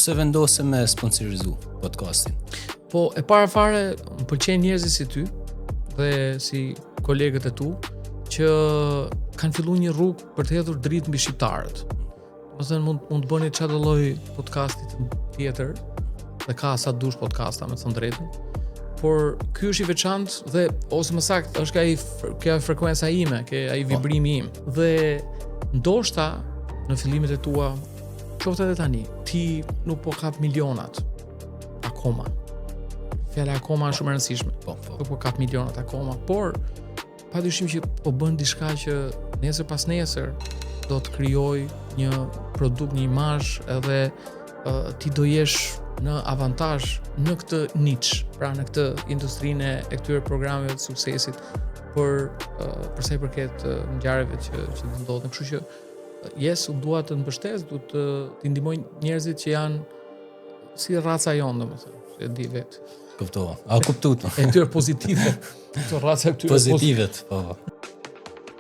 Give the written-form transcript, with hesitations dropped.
pse vendose me sponsorizu podcastin? Po e para fare më pëlqejnë njerëzit si ty dhe si kolegët e tu që kanë filluar një rrugë për të hedhur dritë mbi shqiptarët. Domethënë mund të bëni çfarë lloj podcasti tjetër, dhe ka sa dush podcasta me të thënë drejtën. Por ky është i veçantë dhe ose më saktë është kjo frekuenca ime, ai vibrimi im. Dhe ndoshta në fillimet e tua, qoftë edhe tani, ti nuk po kap milionat akoma. Fjala akoma është shumë e rëndësishme. Nuk po kap milionat akoma, por padyshim që po bën diçka që nesër pas nesër do të krijoj një produkt, një imazh, edhe ti do jesh në avantazh në këtë niche, pra në këtë industrinë e këtyre programeve të suksesit për sa i përket ngjarjeve që do ndodhin. Kështu që unë dua të mbështes, duhet të ndihmoj njerëzit që janë si raca jonë, domethënë, e di vetë. Kuptova. A kuptuat? E këtyre pozitive. Këto raca këtyre pozitivet, po.